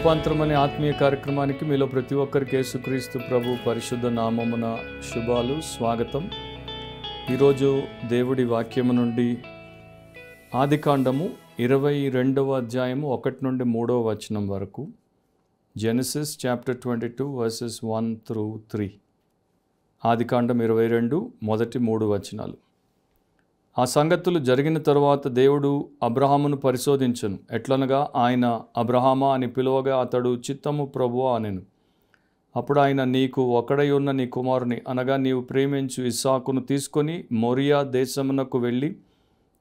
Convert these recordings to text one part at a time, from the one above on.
రూపాంతరం అనే ఆత్మీయ కార్యక్రమానికి మీలో ప్రతి ఒక్కరికి యేసుక్రీస్తు ప్రభు పరిశుద్ధ నామమున శుభాలు, స్వాగతం. ఈరోజు దేవుడి వాక్యము నుండి ఆదికాండము 22వ అధ్యాయము 1 నుండి 3వ వచనం వరకు, జెనసిస్ చాప్టర్ 22 వర్సెస్ 1 through 3. ఆదికాండం 22 మొదటి 3 వచనాలు. ఆ సంగతులు జరిగిన తరువాత దేవుడు అబ్రహామును పరిశోధించెను. ఎట్లనగా ఆయన అబ్రహామా అని పిలువగా అతడు చిత్తము ప్రభువా అనెను. అప్పుడు ఆయన, నీకు ఒక్కడై ఉన్న నీ కుమారుని అనగా నీవు ప్రేమించు ఇస్సాకును తీసుకొని మోరియా దేశమునకు వెళ్ళి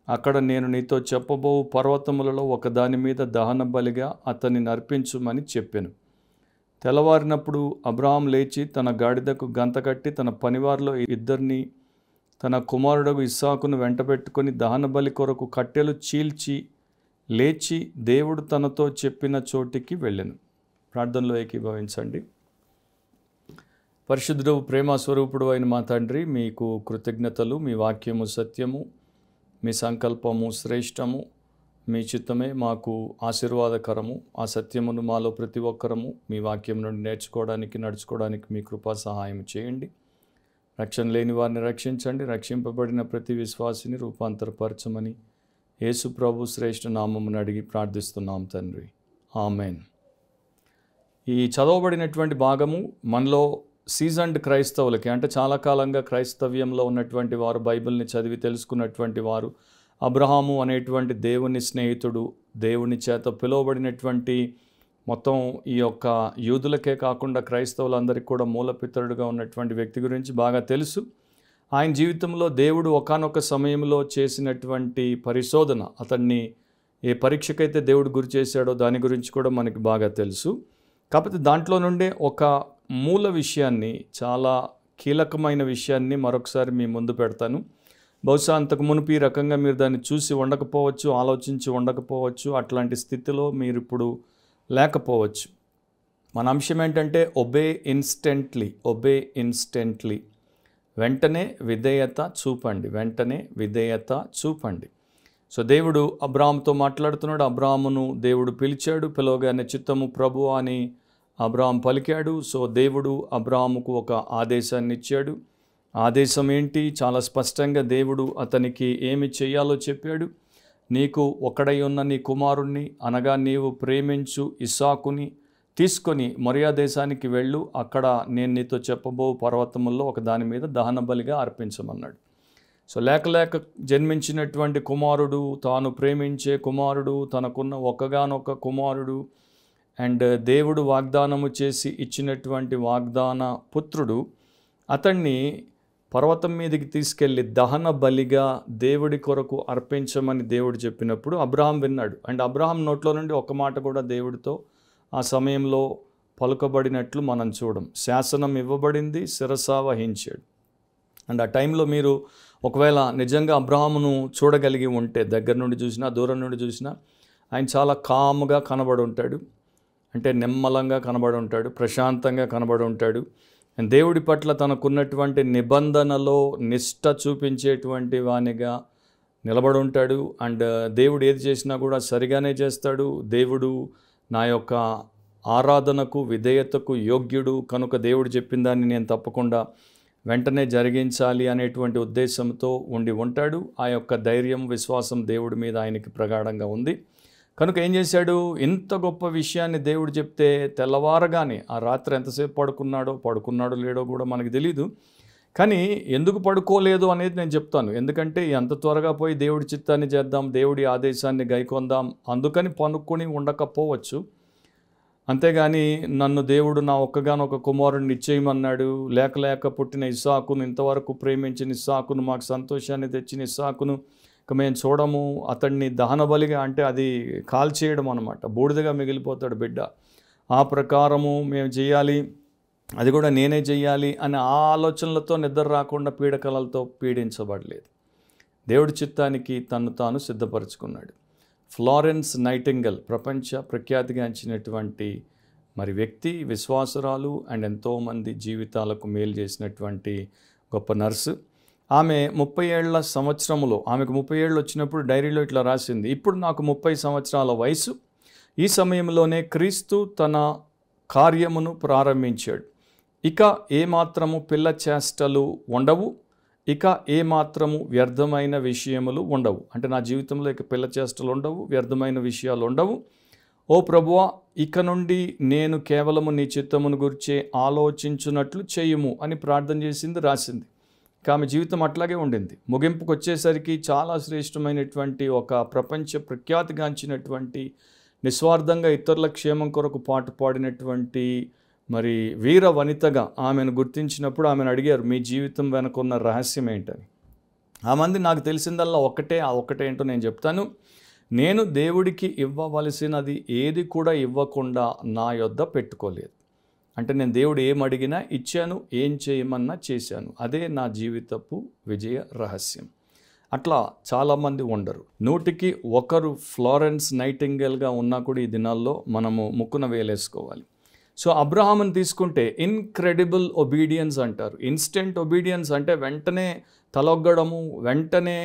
అక్కడ నేను నీతో చెప్పబో పర్వతములలో ఒకదాని మీద దహన బలిగా అతన్ని నర్పించుమని చెప్పెను. తెల్లవారినప్పుడు అబ్రహాం లేచి తన గాడిదకు గంత కట్టి తన పనివారిలో ఇద్దరిని తన కుమారుడు ఇస్సాకును వెంటబెట్టుకొని దహనబలి కొరకు కట్టెలు చీల్చి లేచి దేవుడు తనతో చెప్పిన చోటికి వెళ్ళెను. ప్రార్థనలో ఏకీభవించండి. పరిశుద్ధుడు, ప్రేమ స్వరూపుడు అయిన మా తండ్రి, మీకు కృతజ్ఞతలు. మీ వాక్యము సత్యము, మీ సంకల్పము శ్రేష్టము, మీ చిత్తమే మాకు ఆశీర్వాదకరము. ఆ సత్యమును మాలో ప్రతి ఒక్కరము మీ వాక్యం నుండి నేర్చుకోవడానికి, నడుచుకోవడానికి మీ కృపా సహాయం చేయండి. రక్షణ లేని వారిని రక్షించండి. రక్షింపబడిన ప్రతి విశ్వాసిని రూపాంతరపరచమని యేసు ప్రభు శ్రేష్ఠ నామమును అడిగి ప్రార్థిస్తున్నాం తండ్రి, ఆమెన్. ఈ చదవబడినటువంటి భాగము మనలో సీజన్డ్ క్రైస్తవులకి, అంటే చాలా కాలంగా క్రైస్తవ్యంలో ఉన్నటువంటి వారు, బైబిల్ని చదివి తెలుసుకున్నటువంటి వారు, అబ్రహాము అనేటువంటి దేవుని స్నేహితుడు, దేవుని చేత పిలువబడినటువంటి మొత్తం ఈ యొక్క యూదులకే కాకుండా క్రైస్తవులందరికీ కూడా మూలపితరుడుగా ఉన్నటువంటి వ్యక్తి గురించి బాగా తెలుసు. ఆయన జీవితంలో దేవుడు ఒకానొక సమయంలో చేసినటువంటి పరిశోధన, అతన్ని ఏ పరీక్షకైతే దేవుడు గురి చేశాడో దాని గురించి కూడా మనకి బాగా తెలుసు. కాకపోతే దాంట్లో నుండే ఒక మూల విషయాన్ని, చాలా కీలకమైన విషయాన్ని మరొకసారి మీ ముందు పెడతాను. బహుశా అంతకు మునుపు ఈ రకంగా మీరు దాన్ని చూసి ఉండకపోవచ్చు, ఆలోచించి ఉండకపోవచ్చు. అట్లాంటి స్థితిలో మీరు ఇప్పుడు లేకపోవచ్చు. మన అంశం ఏంటంటే ఒబే ఇన్స్టెంట్లీ, వెంటనే విధేయత చూపండి, వెంటనే విధేయత చూపండి. సో దేవుడు అబ్రాహాముతో మాట్లాడుతున్నాడు. అబ్రాహామును దేవుడు పిలిచాడు. పిలవగానే చిత్తము ప్రభు అని అబ్రాహాం పలికాడు. సో దేవుడు అబ్రాహాముకు ఒక ఆదేశాన్ని ఇచ్చాడు. ఆదేశం ఏంటి? చాలా స్పష్టంగా దేవుడు అతనికి ఏమి చేయాలో చెప్పాడు. నీకు ఒక్కడై ఉన్న నీ కుమారుణ్ణి అనగా నీవు ప్రేమించు ఇస్సాకుని తీసుకొని మోరియా దేశానికి వెళ్ళు. అక్కడ నేను నీతో చెప్పబో పర్వతముల్లో ఒక దాని మీద దహన బలిగా అర్పించమన్నాడు. సో లేక జన్మించినటువంటి కుమారుడు, తాను ప్రేమించే కుమారుడు, తనకున్న ఒక్కగానొక్క కుమారుడు, అండ్ దేవుడు వాగ్దానము చేసి ఇచ్చినటువంటి వాగ్దాన పుత్రుడు, అతన్ని పర్వతం మీదకి తీసుకెళ్ళి దహన బలిగా దేవుడి కొరకు అర్పించమని దేవుడు చెప్పినప్పుడు అబ్రహాం విన్నాడు. అండ్ అబ్రహాం నోట్లో నుండి ఒక మాట కూడా దేవుడితో ఆ సమయంలో పలుకబడినట్లు మనం చూడం. శాసనం ఇవ్వబడింది, శిరసా వహించాడు. అండ్ ఆ టైంలో మీరు ఒకవేళ నిజంగా అబ్రహామును చూడగలిగి ఉంటే, దగ్గర నుండి చూసినా దూరం నుండి చూసినా, ఆయన చాలా కామ్గా కనబడి ఉంటాడు. అంటే నిమ్మలంగా కనబడి ఉంటాడు, ప్రశాంతంగా కనబడి ఉంటాడు. దేవుడి పట్ల తనకున్నటువంటి నిబంధనలో నిష్ఠ చూపించేటువంటి వానిగా నిలబడి ఉంటాడు. అండ్ దేవుడు ఏది చేసినా కూడా సరిగానే చేస్తాడు. దేవుడు నా యొక్క ఆరాధనకు, విధేయతకు యోగ్యుడు కనుక దేవుడు చెప్పిన దాన్ని నేను తప్పకుండా వెంటనే జరిగించాలి అనేటువంటి ఉద్దేశంతో ఉండి ఉంటాడు. ఆ యొక్క ధైర్యం, విశ్వాసం దేవుడి మీద ఆయనకి ప్రగాఢంగా ఉంది. కనుక ఏం చేశాడు? ఇంత గొప్ప విషయాన్ని దేవుడు చెప్తే తెల్లవారగానే, ఆ రాత్రి ఎంతసేపు పడుకున్నాడో లేడో కూడా మనకు తెలీదు. కానీ ఎందుకు పడుకోలేదు అనేది నేను చెప్తాను. ఎందుకంటే ఎంత త్వరగా పోయి దేవుడి చిత్తాన్ని చేద్దాం, దేవుడి ఆదేశాన్ని గైకొందాం అందుకని పనుక్కొని ఉండకపోవచ్చు. అంతేగాని నన్ను దేవుడు నా ఒక్కగానొక కుమారుడిని ఇచ్చేయమన్నాడు, లేక పుట్టిన ఇస్సాకును, ఇంతవరకు ప్రేమించిన ఇస్సాకును, మాకు సంతోషాన్ని తెచ్చిన ఇస్సాకును మేము చూడము, అతన్ని దహన బలిగా, అంటే అది కాల్చేయడం అనమాట, బూడిదగా మిగిలిపోతాడు బిడ్డ, ఆ ప్రకారము మేము చేయాలి, అది కూడా నేనే చెయ్యాలి అనే ఆలోచనలతో నిద్ర రాకుండా పీడకలలతో పీడించబడలేదు. దేవుడి చిత్తానికి తను తాను సిద్ధపరచుకున్నాడు. ఫ్లోరెన్స్ నైటింగేల్, ప్రపంచ ప్రఖ్యాతిగాంచినటువంటి మరి వ్యక్తి, విశ్వాసురాలు, అండ్ ఎంతోమంది జీవితాలకు మేలు చేసినటువంటి గొప్ప నర్సు. ఆమె 30 ఏళ్ల సంవత్సరములో, ఆమెకు 30 ఏళ్ళు వచ్చినప్పుడు డైరీలో ఇట్లా రాసింది, ఇప్పుడు నాకు 30 సంవత్సరాల వయసు, ఈ సమయంలోనే క్రీస్తు తన కార్యమును ప్రారంభించాడు. ఇక ఏమాత్రము పిల్ల చేష్టలు ఉండవు, ఇక ఏమాత్రము వ్యర్థమైన విషయములు ఉండవు. అంటే నా జీవితంలో ఇక పిల్ల చేష్టలు ఉండవు, వ్యర్థమైన విషయాలు ఉండవు. ఓ ప్రభువా, ఇక నుండి నేను కేవలము నీ చిత్తమును గురించే ఆలోచించున్నట్లు చేయుము అని ప్రార్థన చేసింది, రాసింది. ఆమె జీవితం అట్లాగే ఉండింది. ముగింపుకు వచ్చేసరికి చాలా శ్రేష్టమైనటువంటి ఒక ప్రపంచ ప్రఖ్యాతిగాంచినటువంటి నిస్వార్థంగా ఇతరుల క్షేమం కొరకు పాటు పాడినటువంటి మరి వీర వనితగా ఆమెను గుర్తించినప్పుడు ఆమెను అడిగారు, మీ జీవితం వెనుకున్న రహస్యం ఏంటని. ఆ మంది నాకు తెలిసిందల్లా ఒక్కటే, ఆ ఒక్కటే ఏంటో నేను చెప్తాను. నేను దేవుడికి ఇవ్వవలసినది ఏది కూడా ఇవ్వకుండా నా యొద్ద పెట్టుకోలేదు. అంటే నేను దేవుడు ఏం అడిగినా ఇచ్చాను, ఏం చేయమన్నా చేశాను. అదే నా జీవితపు విజయ రహస్యం. అట్లా చాలామంది ఉండరు. 100కి 1 ఫ్లోరెన్స్ నైటింగేల్గా ఉన్నా కూడా ఈ దినాల్లో మనము ముక్కున వేలేసుకోవాలి. సో అబ్రహాముని తీసుకుంటే ఇన్క్రెడిబుల్ ఒబీడియన్స్ అంటారు. ఇన్స్టెంట్ ఒబీడియన్స్ అంటే వెంటనే తలొగ్గడము, వెంటనే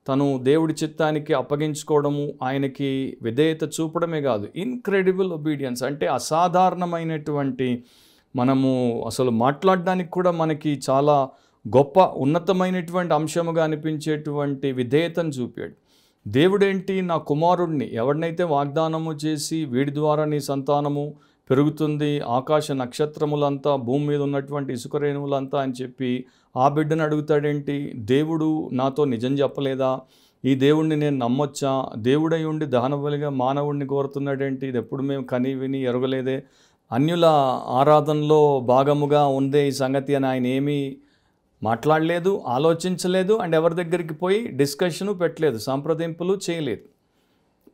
తను దేవుడి చిత్తానికి అప్పగించుకోవడము, ఆయనకి విధేయత చూపడమే కాదు, ఇన్క్రెడిబుల్ ఒబీడియన్స్ అంటే అసాధారణమైనటువంటి, మనము అసలు మాట్లాడడానికి కూడా మనకి చాలా గొప్ప ఉన్నతమైనటువంటి అంశముగా అనిపించేటువంటి విధేయతను చూపాడు. దేవుడేంటి, నా కుమారుడిని ఎవరినైతే వాగ్దానము చేసి వీడి ద్వారా నీ సంతానము పెరుగుతుంది, ఆకాశ నక్షత్రములంతా, భూమి మీద ఉన్నటువంటి ఇసుక రేణువులంతా అని చెప్పి ఆ బిడ్డను అడుగుతాడేంటి? దేవుడు నాతో నిజం చెప్పలేదా? ఈ దేవుణ్ణి నేను నమ్మొచ్చా? దేవుడై ఉండి దహనబలిగా మానవుడిని కోరుతున్నాడేంటి? ఇది ఎప్పుడు మేము కని విని ఎరగలేదే, అన్యుల ఆరాధనలో భాగముగా ఉందే ఈ సంగతి అని ఆయన ఏమీ మాట్లాడలేదు, ఆలోచించలేదు. అండ్ ఎవరి దగ్గరికి పోయి డిస్కషను పెట్టలేదు, సంప్రదింపులు చేయలేదు.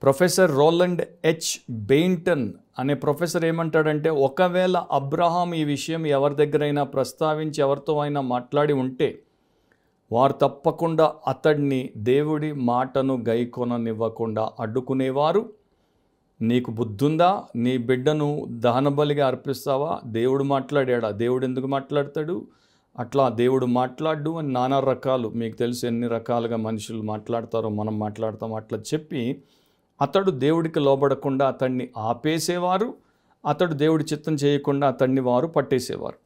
ప్రొఫెసర్ రోలండ్ హెచ్ బెయింటన్ అనే ప్రొఫెసర్ ఏమంటాడంటే, ఒకవేళ అబ్రహాం ఈ విషయం ఎవరి దగ్గరైనా ప్రస్తావించి ఎవరితో అయినా మాట్లాడి ఉంటే వారు తప్పకుండా అతడిని దేవుడి మాటను గైకొననివ్వకుండా అడ్డుకునేవారు. నీకు బుద్ధుందా? నీ బిడ్డను దహనబలిగా అర్పిస్తావా? దేవుడు మాట్లాడా? దేవుడు ఎందుకు మాట్లాడతాడు? అట్లా దేవుడు మాట్లాడు అని నానా రకాలు, మీకు తెలుసు ఎన్ని రకాలుగా మనుషులు మాట్లాడతారో, మనం మాట్లాడతాం. అట్లా చెప్పి అతడు దేవుడికి లోబడకుండా అతన్ని ఆపేసేవారు, అతడు దేవుడి చిత్తం చేయకుండా అతన్ని వారు పట్టేసేవారు.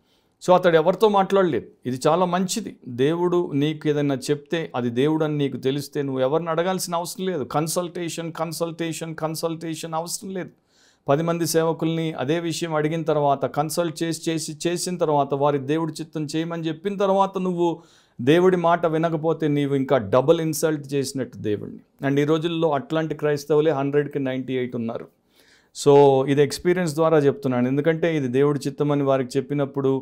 సో అతడు ఎవరితో మాట్లాడలేదు. ఇది చాలా మంచిది. దేవుడు నీకు ఏదైనా చెప్తే అది దేవుడు అని నీకు తెలిస్తే నువ్వు ఎవరిని అడగాల్సిన అవసరం లేదు. కన్సల్టేషన్ అవసరం లేదు. 10 మంది సేవకుల్ని అదే విషయం అడిగిన తర్వాత కన్సల్ట్ చేసిన తర్వాత వారి దేవుడి చిత్తం చేయమని చెప్పిన తర్వాత నువ్వు దేవుడి మాట వినకపోతే నీవు ఇంకా డబుల్ ఇన్సల్ట్ చేసినట్టు దేవుడిని. అండ్ ఈ రోజుల్లో అట్లాంటి క్రైస్తవులే 100కి 98 ఉన్నారు. సో ఇది ఎక్స్పీరియన్స్ ద్వారా చెప్తున్నాను. ఎందుకంటే ఇది దేవుడి చిత్తమని వారికి చెప్పినప్పుడు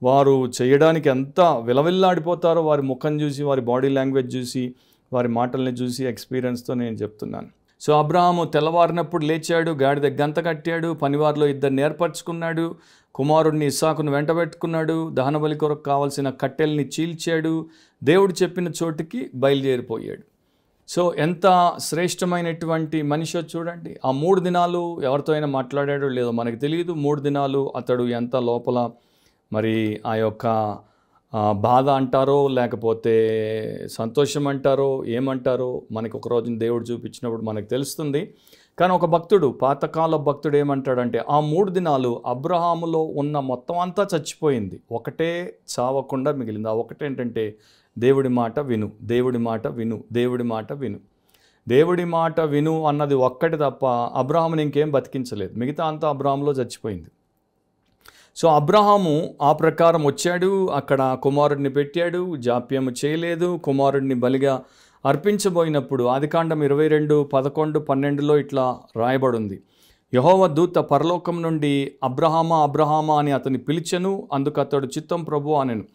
వారు చేయడానికి ఎంత విలవిల్లాడిపోతారో వారి ముఖం చూసి, వారి బాడీ లాంగ్వేజ్ చూసి, వారి మాటల్ని చూసి ఎక్స్పీరియన్స్తో నేను చెప్తున్నాను. సో అబ్రహాము తెల్లవారినప్పుడు లేచాడు, గాడిద గంత కట్టాడు, పనివారిలో 2 ఏర్పరచుకున్నాడు, కుమారుడిని ఇస్సాకును వెంటబెట్టుకున్నాడు, దహనబలి కొరకు కావాల్సిన కట్టెల్ని చీల్చాడు, దేవుడు చెప్పిన చోటికి బయలుదేరిపోయాడు. సో ఎంత శ్రేష్టమైనటువంటి మనిషి చూడండి. ఆ 3 దినాలు ఎవరితో అయినా మాట్లాడాడో లేదో మనకు తెలియదు. 3 దినాలు అతడు ఎంత లోపల మరి ఆ యొక్క బాధ అంటారో లేకపోతే సంతోషం అంటారో ఏమంటారో మనకి ఒక రోజున దేవుడు చూపించినప్పుడు మనకు తెలుస్తుంది. కానీ ఒక భక్తుడు, పాతకాల భక్తుడు ఏమంటాడంటే, ఆ 3 దినాలు అబ్రహాములో ఉన్న మొత్తం అంతా చచ్చిపోయింది, ఒకటే చావకుండా మిగిలింది. ఆ ఒకటేంటంటే దేవుడి మాట విను, దేవుడి మాట విను, దేవుడి మాట విను. దేవుడి మాట విను అన్నది ఒక్కటి తప్ప అబ్రహాముని ఇంకేం బతికించలేదు. మిగతా అంతా అబ్రహాములో చచ్చిపోయింది. సో అబ్రహాము ఆ ప్రకారం వచ్చాడు, అక్కడ కుమారుడిని పెట్టాడు, జాప్యము చేయలేదు. కుమారుడిని బలిగా అర్పించబోయినప్పుడు ఆదికాండం 22:11-12లో ఇట్లా రాయబడింది. యెహోవా దూత పరలోకం నుండి అబ్రహామా అబ్రహామా అని అతని పిలిచెను. అందుకు అతడు చిత్తం ప్రభు అనెను.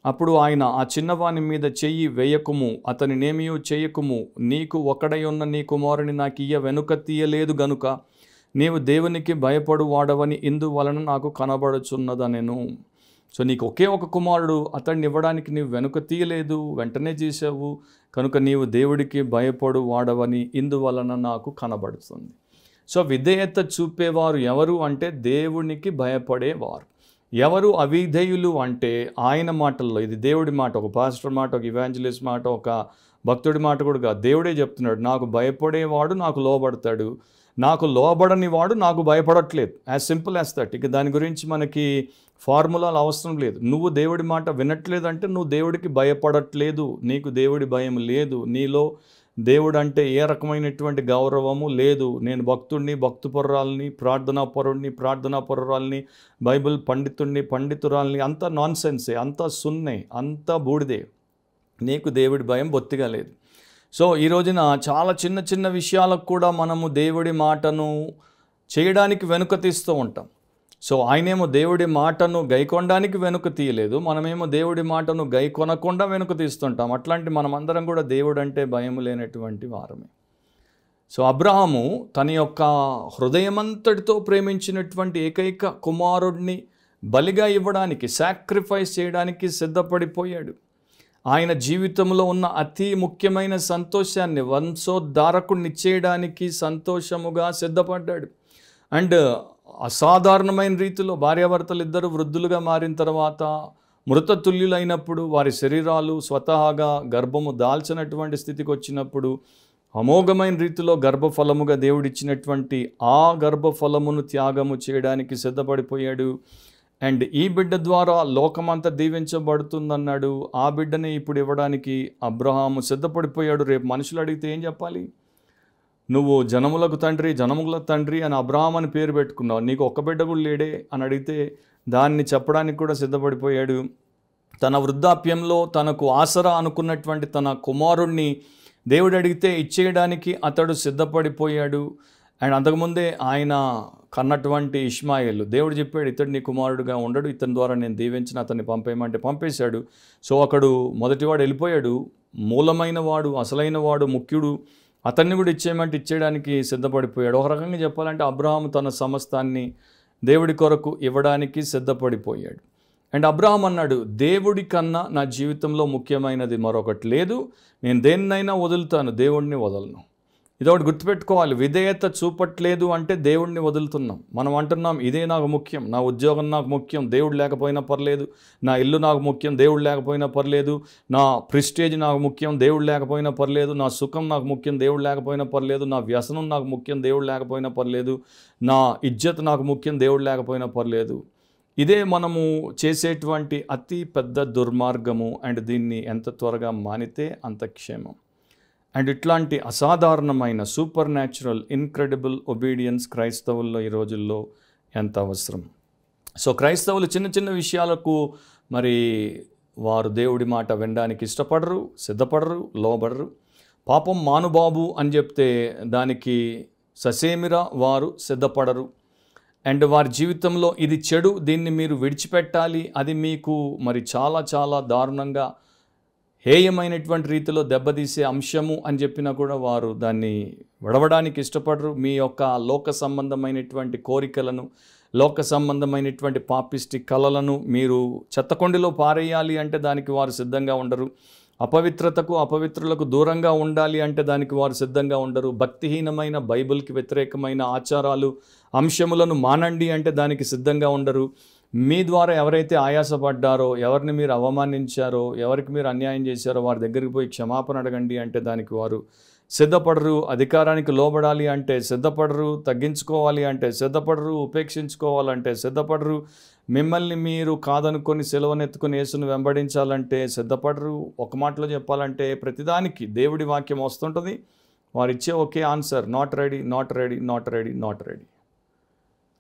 అప్పుడు ఆయన, ఆ చిన్నవాని మీద చెయ్యి వేయకుము, అతని నేమియూ చేయకుము, నీకు ఒకడై ఉన్న నీ కుమారుని నాకు వెనుక తీయలేదు గనుక నీవు దేవునికి భయపడు వాడవని ఇందువలన నాకు కనబడుచున్నదనెను. సో నీకు ఒకే ఒక కుమారుడు, అతన్ని ఇవ్వడానికి నీవు వెనుక తీయలేదు, వెంటనే చేసావు కనుక నీవు దేవుడికి భయపడు వాడవని ఇందువలన నాకు కనబడుతుంది. సో విధేయత చూపేవారు ఎవరు అంటే దేవునికి భయపడేవారు. ఎవరు అవిధేయులు అంటే ఆయన మాటల్లో, ఇది దేవుడి మాట, ఒక పాస్టర్ మాట, ఒక ఇవాంజలిస్ట్ మాట, ఒక భక్తుడి మాట కూడా కాదు, దేవుడే చెప్తున్నాడు, నాకు భయపడేవాడు నాకు లోబడతాడు, నాకు లోబడని వాడు నాకు భయపడట్లేదు. As simple as that. ఇక దాని గురించి మనకి ఫార్ములాలు అవసరం లేదు. నువ్వు దేవుడి మాట వినట్లేదంటే నువ్వు దేవుడికి భయపడట్లేదు, నీకు దేవుడి భయం లేదు, నీలో దేవుడు అంటే ఏ రకమైనటువంటి గౌరవము లేదు. నేను భక్తుడిని, భక్తుపరురాల్ని, ప్రార్థనాపరురాల్ని, బైబిల్ పండితురాల్ని, అంతా నాన్ సెన్సే, అంతా సున్నే, అంతా బూడిదే. నీకు దేవుడి భయం బొత్తిగా లేదు. సో ఈ రోజున చాలా చిన్న చిన్న విషయాలకు కూడా మనము దేవుడి మాటను చేయడానికి వెనుక తీస్తూ ఉంటాం. సో ఆయనేమో దేవుడి మాటను గైకొనడానికి వెనుక తీయలేదు, మనమేమో దేవుడి మాటను గైకొనకుండా వెనుక తీస్తుంటాం. అట్లాంటి మనమందరం కూడా దేవుడు అంటే భయం లేనటువంటి వారమే. సో అబ్రహాము తన యొక్క హృదయమంతటితో ప్రేమించినటువంటి ఏకైక కుమారుడిని బలిగా ఇవ్వడానికి, సాక్రిఫైస్ చేయడానికి సిద్ధపడిపోయాడు. ఆయన జీవితంలో ఉన్న అతి ముఖ్యమైన సంతోషాన్ని, వంశోద్ధారకుడిని ఇచ్చేయడానికి సంతోషముగా సిద్ధపడ్డాడు. అండ్ అసాధారణమైన రీతిలో భార్యాభర్తలు ఇద్దరు వృద్ధులుగా మారిన తర్వాత, మృతతుల్యులైనప్పుడు, వారి శరీరాలు స్వతహాగా గర్భము దాల్చినటువంటి స్థితికి వచ్చినప్పుడు, అమోఘమైన రీతిలో గర్భఫలముగా దేవుడిచ్చినటువంటి ఆ గర్భఫలమును త్యాగము చేయడానికి సిద్ధపడిపోయాడు. అండ్ ఈ బిడ్డ ద్వారా లోకమంతా దీవించబడుతుందన్నాడు. ఆ బిడ్డని ఇప్పుడు ఇవ్వడానికి అబ్రహాము సిద్ధపడిపోయాడు. రేపు మనుషులు అడిగితే ఏం చెప్పాలి? నువ్వు జనములకు తండ్రి, జనముల తండ్రి అని అబ్రహాం అని పేరు పెట్టుకున్నావు, నీకు ఒక్క బిడ్డ కూడా లేడే అని అడిగితే దాన్ని చెప్పడానికి కూడా సిద్ధపడిపోయాడు. తన వృద్ధాప్యంలో తనకు ఆసరా అనుకున్నటువంటి తన కుమారుణ్ణి దేవుడు అడిగితే ఇచ్చేయడానికి అతడు సిద్ధపడిపోయాడు. అండ్ అంతకుముందే ఆయన కన్నటువంటి ఇష్మాయేలు, దేవుడు చెప్పాడు ఇతడు నీ కుమారుడుగా ఉండడు, ఇతని ద్వారా నేను దీవించిన అతన్ని పంపేయమంటే పంపేశాడు. సో అక్కడు మొదటివాడు వెళ్ళిపోయాడు, మూలమైన వాడు, అసలైన వాడు, ముఖ్యుడు, అతన్ని కూడా ఇచ్చేయమంటే ఇచ్చేయడానికి సిద్ధపడిపోయాడు. ఒక రకంగా చెప్పాలంటే అబ్రహాము తన సమస్తాన్ని దేవుడి కొరకు ఇవ్వడానికి సిద్ధపడిపోయాడు. అండ్ అబ్రహాం అన్నాడు, దేవుడి కన్నా నా జీవితంలో ముఖ్యమైనది మరొకటి లేదు, నేను దేన్నైనా వదులుతాను, దేవుడిని వదలను. ఇదొకటి గుర్తుపెట్టుకోవాలి. విధేయత చూపట్లేదు అంటే దేవుడిని వదులుతున్నాం. మనం అంటున్నాం ఇదే నాకు ముఖ్యం, నా ఉద్యోగం నాకు ముఖ్యం, దేవుడు లేకపోయినా పర్లేదు, నా ఇల్లు నాకు ముఖ్యం, దేవుడు లేకపోయినా పర్లేదు, నా ప్రిస్టేజ్ నాకు ముఖ్యం, దేవుడు లేకపోయినా పర్లేదు, నా సుఖం నాకు ముఖ్యం, దేవుడు లేకపోయినా పర్లేదు, నా వ్యసనం నాకు ముఖ్యం, దేవుడు లేకపోయినా పర్లేదు, నా ఇజ్జత్ నాకు ముఖ్యం, దేవుడు లేకపోయినా పర్లేదు. ఇదే మనము చేసేటువంటి అతి పెద్ద దుర్మార్గము. అండ్ దీన్ని ఎంత త్వరగా మానితే అంత క్షేమం. అండ్ ఇట్లాంటి అసాధారణమైన సూపర్ న్యాచురల్ ఇన్క్రెడిబుల్ ఒబీడియన్స్ క్రైస్తవుల్లో ఈ రోజుల్లో ఎంత అవసరం. సో క్రైస్తవులు చిన్న చిన్న విషయాలకు మరి వారు దేవుడి మాట వినడానికి ఇష్టపడరు, సిద్ధపడరు, లోబడరు. పాపం మానుబాబు అని చెప్తే దానికి ససేమిరా వారు సిద్ధపడరు. అండ్ వారి జీవితంలో ఇది చెడు, దీన్ని మీరు విడిచిపెట్టాలి, అది మీకు మరి చాలా చాలా దారుణంగా హేయమైనటువంటి రీతిలో దెబ్బతీసే అంశము అని చెప్పినా కూడా వారు దాన్ని విడవడానికి ఇష్టపడరు. మీ యొక్క లోక సంబంధమైనటువంటి కోరికలను, లోక సంబంధమైనటువంటి పాపిష్టి కళలను మీరు చెత్తకొండిలో పారేయాలి అంటే దానికి వారు సిద్ధంగా ఉండరు. అపవిత్రులకు దూరంగా ఉండాలి అంటే దానికి వారు సిద్ధంగా ఉండరు. భక్తిహీనమైన బైబిల్కి వ్యతిరేకమైన ఆచారాలు, అంశములను మానండి అంటే దానికి సిద్ధంగా ఉండరు. మీ ద్వారా ఎవరైతే ఆయాసపడ్డారో, ఎవరిని మీరు అవమానించారో, ఎవరికి మీరు అన్యాయం చేశారో వారి దగ్గరికి పోయి క్షమాపణ అడగండి అంటే దానికి వారు సిద్ధపడరు. అధికారానికి లోబడాలి అంటే సిద్ధపడరు. తగ్గించుకోవాలి అంటే సిద్ధపడరు. ఉపేక్షించుకోవాలంటే సిద్ధపడరు. మిమ్మల్ని మీరు కాదనుకొని సెలవునెత్తుకొని యేసును వెంబడించాలంటే సిద్ధపడరు. ఒక మాటలో చెప్పాలంటే ప్రతిదానికి దేవుడి వాక్యం వస్తుంటుంది, వారు ఇచ్చే ఒకే answer, not ready, not ready, not ready, not ready.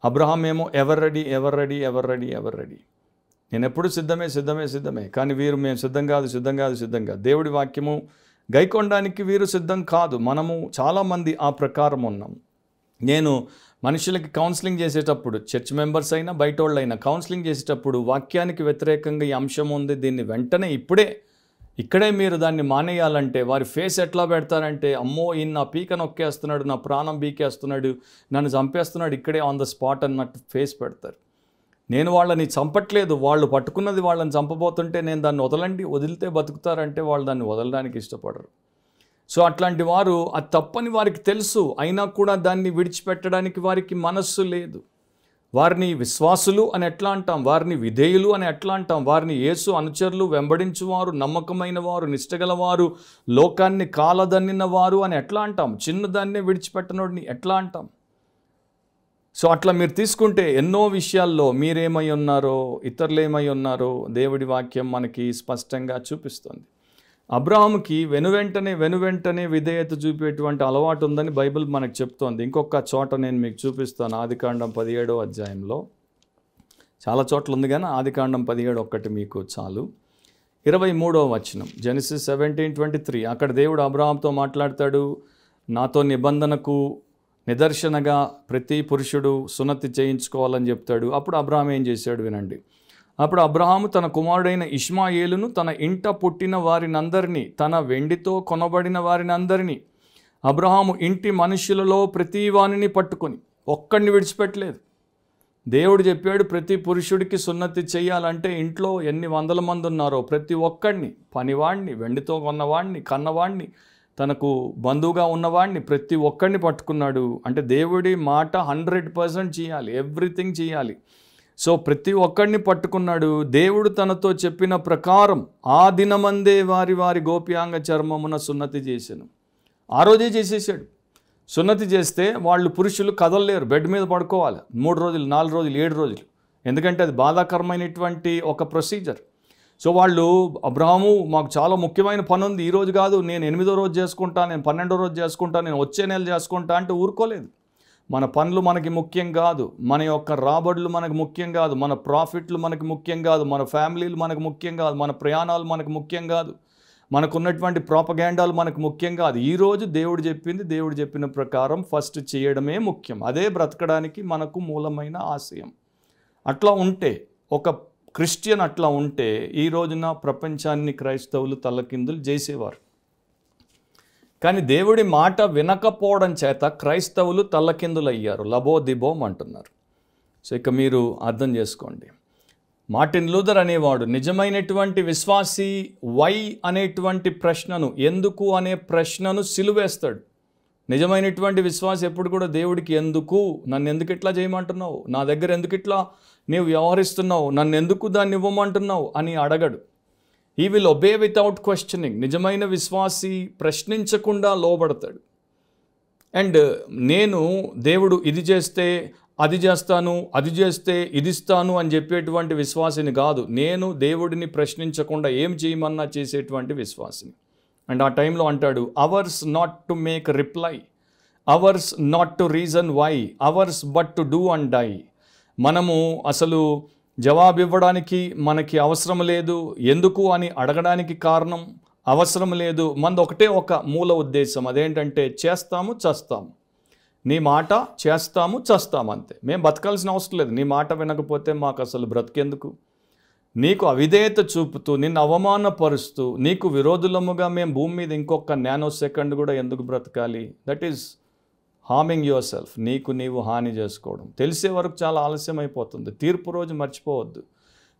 Abraham ఏమో ever ready, ever ready, ever ready, ever ready, నేను ఎప్పుడు సిద్ధమే సిద్ధమే సిద్ధమే. కానీ వీరు మేము సిద్ధం కాదు, సిద్ధం కాదు, సిద్ధం కాదు. దేవుడి వాక్యము గైకొనడానికి వీరు సిద్ధం కాదు. మనము చాలామంది ఆ ప్రకారం ఉన్నాం. నేను మనుషులకి కౌన్సిలింగ్ చేసేటప్పుడు, చర్చ్ మెంబర్స్ అయినా బయట వాళ్ళు అయినా కౌన్సిలింగ్ చేసేటప్పుడు వాక్యానికి వ్యతిరేకంగా ఈ అంశం ఉంది, దీన్ని వెంటనే ఇక్కడే మీరు దాన్ని మానేయాలంటే వారి ఫేస్ ఎట్లా పెడతారంటే, అమ్మో ఈయన నా పీక నొక్కేస్తున్నాడు, నా ప్రాణం బీకేస్తున్నాడు, నన్ను చంపేస్తున్నాడు, ఇక్కడే ఆన్ ద స్పాట్ అన్నట్టు ఫేస్ పెడతారు. నేను వాళ్ళని చంపట్లేదు, వాళ్ళు పట్టుకున్నది వాళ్ళని చంపబోతుంటే నేను దాన్ని వదిలితే బతుకుతారంటే వాళ్ళు దాన్ని వదలడానికి ఇష్టపడరు. సో అట్లాంటి వారు అది తప్పని వారికి తెలుసు, అయినా కూడా దాన్ని విడిచిపెట్టడానికి వారికి మనస్సు లేదు. వారిని విశ్వాసులు అని ఎట్లా అంటాం, వారిని విధేయులు అని ఎట్లా అంటాం, వారిని యేసు అనుచరులు, వెంబడించువారు, నమ్మకమైన వారు, నిష్టగలవారు, లోకాన్ని కాలదన్నిన వారు అని ఎట్లా అంటాం, చిన్నదాన్నే విడిచిపెట్టనోడిని ఎట్లా అంటాం. సో అట్లా మీరు తీసుకుంటే ఎన్నో విషయాల్లో మీరేమై ఉన్నారో, ఇతరులు ఏమై ఉన్నారో దేవుడి వాక్యం మనకి స్పష్టంగా చూపిస్తుంది. అబ్రాహాముకి వెనువెంటనే విధేయత చూపేటువంటి అలవాటు ఉందని బైబిల్ మనకు చెప్తోంది. ఇంకొక చోట నేను మీకు చూపిస్తాను. ఆదికాండం 17వ అధ్యాయంలో, చాలా చోట్ల ఉంది కానీ ఆదికాండం 17 ఒక్కటి మీకు చాలు. 23వ వచనం, జెనసిస్ 17:23. అక్కడ దేవుడు అబ్రాహాంతో మాట్లాడతాడు. నాతో నిబంధనకు నిదర్శనగా ప్రతి పురుషుడు సున్నతి చేయించుకోవాలని చెప్తాడు. అప్పుడు అబ్రాహాం ఏం చేశాడు వినండి. అప్పుడు అబ్రహాము తన కుమారుడైన ఇష్మాయేలును, తన ఇంట పుట్టిన వారినందరినీ, తన వెండితో కొనబడిన వారినందరినీ, అబ్రహాము ఇంటి మనుషులలో ప్రతి వానిని పట్టుకొని ఒక్కడిని విడిచిపెట్టలేదు. దేవుడు చెప్పాడు ప్రతి పురుషుడికి సున్నతి చేయాలంటే ఇంట్లో ఎన్ని వందల మంది ఉన్నారో ప్రతి ఒక్కడిని, పనివాడిని, వెండితో కొన్నవాడిని, కన్నవాడిని, తనకు బంధువుగా ఉన్నవాడిని, ప్రతి ఒక్కడిని పట్టుకున్నాడు. అంటే దేవుడి మాట 100% చేయాలి, ఎవ్రీథింగ్ చేయాలి. సో ప్రతి ఒక్కడిని పట్టుకున్నాడు. దేవుడు తనతో చెప్పిన ప్రకారం ఆ దినమందే వారి గోప్యాంగ చర్మమున సున్నతి చేశాను. ఆ రోజే చేసేసాడు. సున్నతి చేస్తే వాళ్ళు పురుషులు కదలలేరు, బెడ్ మీద పడుకోవాలి 3 రోజులు, 4 రోజులు, 7 రోజులు. ఎందుకంటే అది బాధాకరమైనటువంటి ఒక ప్రొసీజర్. సో వాళ్ళు, అబ్రాహాము మాకు చాలా ముఖ్యమైన పని ఉంది, ఈ రోజు కాదు, నేను 8వ రోజు చేసుకుంటా, నేను 12వ రోజు చేసుకుంటా, నేను వచ్చే నెల చేసుకుంటా అంటే ఊరుకోలేదు. మన పనులు మనకి ముఖ్యం కాదు, మన యొక్క రాబడులు మనకు ముఖ్యం కాదు, మన ప్రాఫిట్లు మనకు ముఖ్యం కాదు, మన ఫ్యామిలీలు మనకు ముఖ్యం కాదు, మన ప్రయాణాలు మనకు ముఖ్యం కాదు, మనకున్నటువంటి ప్రాపగాండాలు మనకు ముఖ్యం కాదు. ఈరోజు దేవుడు చెప్పింది, దేవుడు చెప్పిన ప్రకారం ఫస్ట్ చేయడమే ముఖ్యం. అదే బ్రతకడానికి మనకు మూలమైన ఆశయం. అట్లా ఉంటే, ఒక క్రిస్టియన్ అట్లా ఉంటే ఈ రోజున ప్రపంచాన్ని క్రైస్తవులు తల్లకిందులు చేసేవారు. కానీ దేవుడి మాట వినకపోవడం చేత క్రైస్తవులు తల్లకిందులు అయ్యారు, లబోదిబోం అంటున్నారు. సో ఇక మీరు అర్థం చేసుకోండి. మార్టిన్ లూథర్ అనేవాడు నిజమైనటువంటి విశ్వాసి వై అనేటువంటి ప్రశ్నను, ఎందుకు అనే ప్రశ్నను సిలువేస్తాడు. నిజమైనటువంటి విశ్వాసి ఎప్పుడు కూడా దేవుడికి ఎందుకు, నన్ను ఎందుకు ఇట్లా చేయమంటున్నావు, నా దగ్గర ఎందుకు ఇట్లా నీవు వ్యవహరిస్తున్నావు, నన్ను ఎందుకు దాన్ని ఇవ్వమంటున్నావు అని అడగడు. He will obey without questioning. నిజమైన విశ్వాసి ప్రశ్నించకుండా లోబడతాడు. అండ్ నేను దేవుడు ఇది చేస్తే అది చేస్తాను, అది చేస్తే ఇది ఇస్తాను అని చెప్పేటువంటి విశ్వాసిని కాదు. నేను దేవుడిని ప్రశ్నించకుండా ఏం చేయమన్నా చేసేటువంటి విశ్వాసిని. అండ్ ఆ టైంలో అంటాడు, ours not to make reply, ours not to reason why, ours but to do and die. మనము అసలు జవాబు ఇవ్వడానికి మనకి అవసరం లేదు, ఎందుకు అని అడగడానికి కారణం అవసరం లేదు. మనది ఒకటే ఒక మూల ఉద్దేశం, అదేంటంటే చేస్తాము చస్తాము, నీ మాట చేస్తాము చస్తాము, అంతే. మేము బతకాల్సిన అవసరం లేదు. నీ మాట వినకపోతే మాకు అసలు బ్రతికెందుకు? నీకు అవిధేయత చూపుతూ, నిన్ను అవమానపరుస్తూ, నీకు విరోధులముగా మేము భూమి మీద ఇంకొక నానో సెకండ్ కూడా ఎందుకు బ్రతకాలి? That is harming your self. నీకు నీవు హాని చేసుకోవడం. తెలిసే వరకు చాలా ఆలస్యం అయిపోతుంది. తీర్పు రోజు మర్చిపోవద్దు.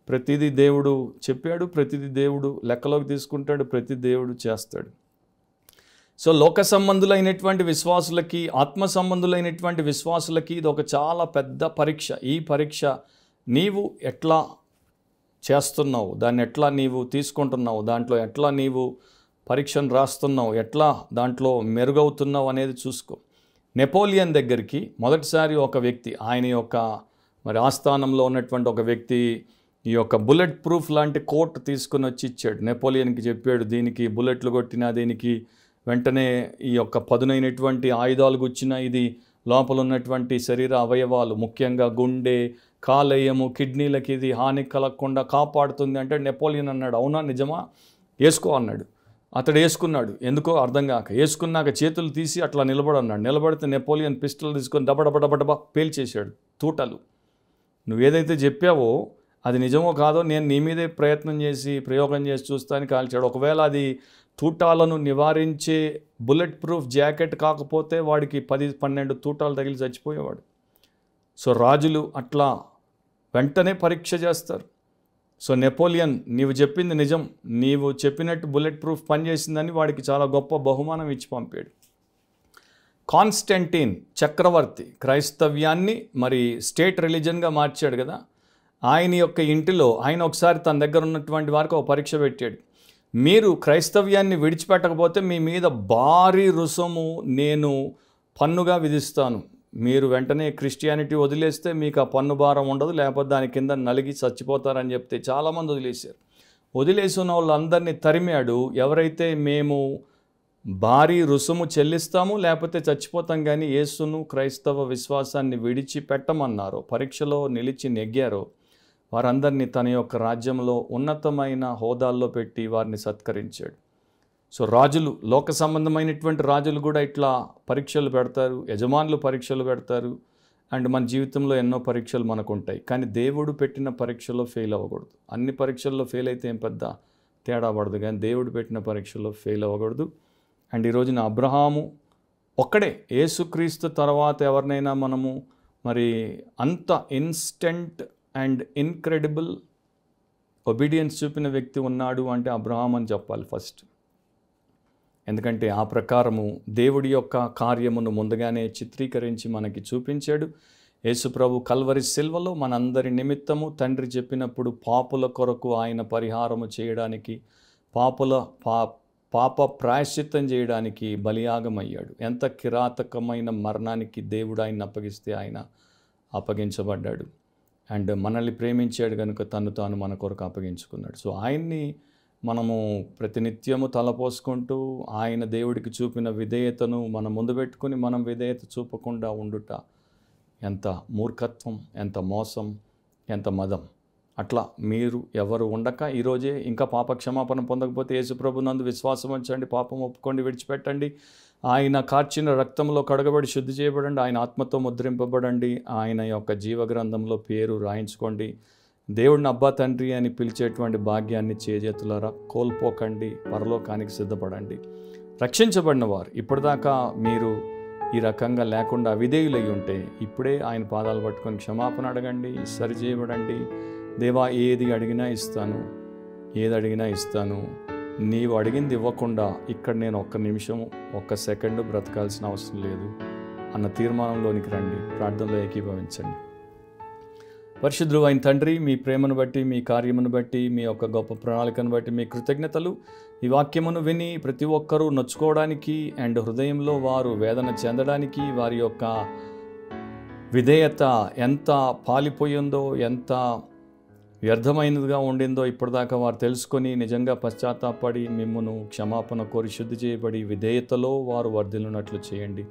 ప్రతిదీ దేవుడు చెప్పాడు, ప్రతిదీ దేవుడు లెక్కలోకి తీసుకుంటాడు, ప్రతి దేవుడు చేస్తాడు. సో లోక సంబంధులైనటువంటి విశ్వాసులకి, ఆత్మ సంబంధులైనటువంటి విశ్వాసులకి ఇది ఒక చాలా పెద్ద పరీక్ష. ఈ పరీక్ష నీవు ఎట్లా చేస్తున్నావు, దాన్ని ఎట్లా నీవు తీసుకుంటున్నావు, దాంట్లో ఎట్లా నీవు పరీక్షను రాస్తున్నావు, ఎట్లా దాంట్లో మెరుగవుతున్నావు అనేది చూసుకో. నెపోలియన్ దగ్గరికి మొదటిసారి ఒక వ్యక్తి, ఆయన యొక్క మరి ఆస్థానంలో ఉన్నటువంటి ఒక వ్యక్తి ఈ యొక్క బుల్లెట్ ప్రూఫ్ లాంటి కోట్ తీసుకుని వచ్చి ఇచ్చాడు. నెపోలియన్కి చెప్పాడు, దీనికి బుల్లెట్లు కొట్టినా, దీనికి వెంటనే ఈ యొక్క పదునైనటువంటి ఆయుధాలు గుచ్చినా, ఇది లోపల ఉన్నటువంటి శరీర అవయవాలు, ముఖ్యంగా గుండె, కాలేయము, కిడ్నీలకి ఇది హాని కలగకుండా కాపాడుతుంది అంటే నెపోలియన్ అన్నాడు, అవునా నిజమా, వేసుకో అన్నాడు. అతడు వేసుకున్నాడు. ఎందుకో అర్థం కాక వేసుకున్నాక చేతులు తీసి అట్లా నిలబడన్నాడు. నిలబడితే నెపోలియన్ పిస్టల్ తీసుకొని డబడబడబడబా పేల్చేశాడు తూటలు. నువ్వు ఏదైతే చెప్పావో అది నిజమో కాదో నేను నీ మీదే ప్రయోగం చేసి చూస్తాను కాల్చాడు. ఒకవేళ అది తూటాలను నివారించే బుల్లెట్ ప్రూఫ్ జాకెట్ కాకపోతే వాడికి 10-12 తూటాలు తగిలి చచ్చిపోయేవాడు. సో రాజులు అట్లా వెంటనే పరీక్ష చేస్తారు. సో నెపోలియన్, నీవు చెప్పింది నిజం, నీవు చెప్పినట్టు బుల్లెట్ ప్రూఫ్ పనిచేసిందని వాడికి చాలా గొప్ప బహుమానం ఇచ్చి పంపాడు. కాన్స్టంటీన్ చక్రవర్తి క్రైస్తవ్యాన్ని మరి స్టేట్ రిలీజన్గా మార్చాడు కదా. ఆయన యొక్క ఇంటిలో ఆయన ఒకసారి తన దగ్గర ఉన్నటువంటి వారికి ఒక పరీక్ష పెట్టాడు. మీరు క్రైస్తవ్యాన్ని విడిచిపెట్టకపోతే మీ మీద భారీ రుసుము నేను పన్నుగా విధిస్తాను, మీరు వెంటనే క్రిస్టియానిటీ వదిలేస్తే మీకు ఆ పన్ను భారం ఉండదు, లేకపోతే దాని కింద నలిగి చచ్చిపోతారని చెప్తే చాలామంది వదిలేశారు. వదిలేసిన వాళ్ళందరినీ తరిమాడు. ఎవరైతే మేము భారీ రుసుము చెల్లిస్తాము లేకపోతే చచ్చిపోతాం కానీ యేసును క్రైస్తవ విశ్వాసాన్ని విడిచిపెట్టమన్నారో, పరీక్షలో నిలిచి నెగ్గారో వారందరినీ తన యొక్క రాజ్యంలో ఉన్నతమైన హోదాల్లో పెట్టి వారిని సత్కరించాడు. సో రాజులు, లోక సంబంధమైనటువంటి రాజులు కూడా ఇట్లా పరీక్షలు పెడతారు, యజమానులు పరీక్షలు పెడతారు. అండ్ మన జీవితంలో ఎన్నో పరీక్షలు మనకు ఉంటాయి. కానీ దేవుడు పెట్టిన పరీక్షలో ఫెయిల్ అవ్వకూడదు. అన్ని పరీక్షల్లో ఫెయిల్ అయితే ఏం పెద్ద తేడా పడదు, కానీ దేవుడు పెట్టిన పరీక్షలో ఫెయిల్ అవ్వకూడదు. అండ్ ఈరోజున అబ్రహాము ఒక్కడే, యేసుక్రీస్తు తర్వాత ఎవరినైనా మనము మరి అంత ఇన్స్టెంట్ అండ్ ఇన్క్రెడిబుల్ ఒబీడియన్స్ చూపిన వ్యక్తి ఉన్నాడు అంటే అబ్రహాం అని చెప్పాలి ఫస్ట్. ఎందుకంటే ఆ ప్రకారము దేవుడి యొక్క కార్యమును ముందుగానే చిత్రీకరించి మనకి చూపించాడు. యేసుప్రభు కల్వరి సిల్వలో మనందరి నిమిత్తము తండ్రి చెప్పినప్పుడు పాపుల కొరకు ఆయన పరిహారము చేయడానికి, పాప ప్రాయశ్చిత్తం చేయడానికి బలియాగమయ్యాడు. ఎంత కిరాతకమైన మరణానికి దేవుడు ఆయన అప్పగిస్తే ఆయన అప్పగించబడ్డాడు. అండ్ మనల్ని ప్రేమించాడు కనుక తను తాను మన కొరకు అప్పగించుకున్నాడు. సో ఆయన్ని మనము ప్రతినిత్యము తలపోసుకుంటూ ఆయన దేవుడికి చూపిన విధేయతను మనం ముందు పెట్టుకుని మనం విధేయత చూపకుండా ఉండుట ఎంత మూర్ఖత్వం, ఎంత మోసం, ఎంత మదం. అట్లా మీరు ఎవరు ఉండక ఈరోజే ఇంకా పాప క్షమాపణ పొందకపోతే యేసుప్రభు నందు విశ్వాసం ఉంచండి, పాపం ఒప్పుకోండి, విడిచిపెట్టండి. ఆయన కార్చిన రక్తంలో కడగబడి శుద్ధి చేయబడండి, ఆయన ఆత్మతో ముద్రింపబడండి, ఆయన యొక్క జీవగ్రంథంలో పేరు రాయించుకోండి. దేవుడిని అబ్బా తండ్రి అని పిలిచేటువంటి భాగ్యాన్ని చేజేతులారా కోల్పోకండి, పరలోకానికి సిద్ధపడండి. రక్షించబడిన వారు ఇప్పటిదాకా మీరు ఈ రకంగా లేకుండా అవిధేయులై ఉంటే ఇప్పుడే ఆయన పాదాలు పట్టుకొని క్షమాపణ అడగండి, సరిచేయబడండి. దేవా, ఏది అడిగినా ఇస్తాను, ఏది అడిగినా ఇస్తాను, నీవు అడిగింది ఇవ్వకుండా ఇక్కడ నేను ఒక్క నిమిషం, ఒక్క సెకండ్ బ్రతకాల్సిన అవసరం లేదు అన్న తీర్మానంలోనికి రండి. ప్రార్థనలో ఏకీభవించండి. పరిశుద్ధుడు అయిన తండ్రి, మీ ప్రేమను బట్టి, మీ కార్యమును బట్టి, మీ యొక్క గొప్ప ప్రణాళికను బట్టి మీ కృతజ్ఞతలు. ఈ వాక్యమును విని ప్రతి ఒక్కరూ నొచ్చుకోవడానికి అండ్ హృదయంలో వారు వేదన చెందడానికి, వారి యొక్క విధేయత ఎంత పాలిపోయిందో, ఎంత వ్యర్థమైనదిగా ఉండిందో ఇప్పటిదాకా వారు తెలుసుకొని నిజంగా పశ్చాత్తాపడి మిమ్మును క్షమాపణ కోరి శుద్ధి చేయబడి విధేయతలో వారు వర్ధిల్లునట్లు చేయండి.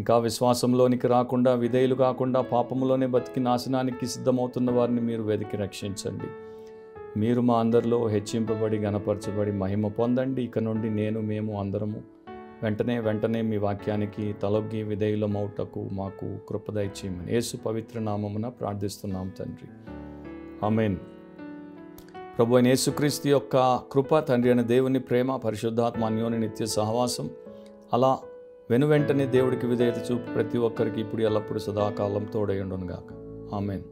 ఇంకా విశ్వాసంలోనికి రాకుండా, విధేయులు కాకుండా పాపములోనే బతికి నాశనానికి సిద్ధమవుతున్న వారిని మీరు వెతికి రక్షించండి. మీరు మా అందరిలో హెచ్చింపబడి ఘనపరచబడి మహిమ పొందండి. ఇక నుండి నేను, మేము అందరము వెంటనే మీ వాక్యానికి తలొగ్గి విధేయులమౌటకు మాకు కృప దయచేయమని యేసు పవిత్ర నామమున ప్రార్థిస్తున్నాం తండ్రి. ఆమేన్. ప్రభు అయిన యేసుక్రీస్తు యొక్క కృప, తండ్రి అయిన దేవుని ప్రేమ, పరిశుద్ధాత్మ అన్యోన్య నిత్య సహవాసం అలా వెనువెంటనే దేవుడికి విధేయత చూపు ప్రతి ఒక్కరికి ఇప్పుడు ఎల్లప్పుడు సదాకాలం తోడై ఉండును గాక. ఆమేన్.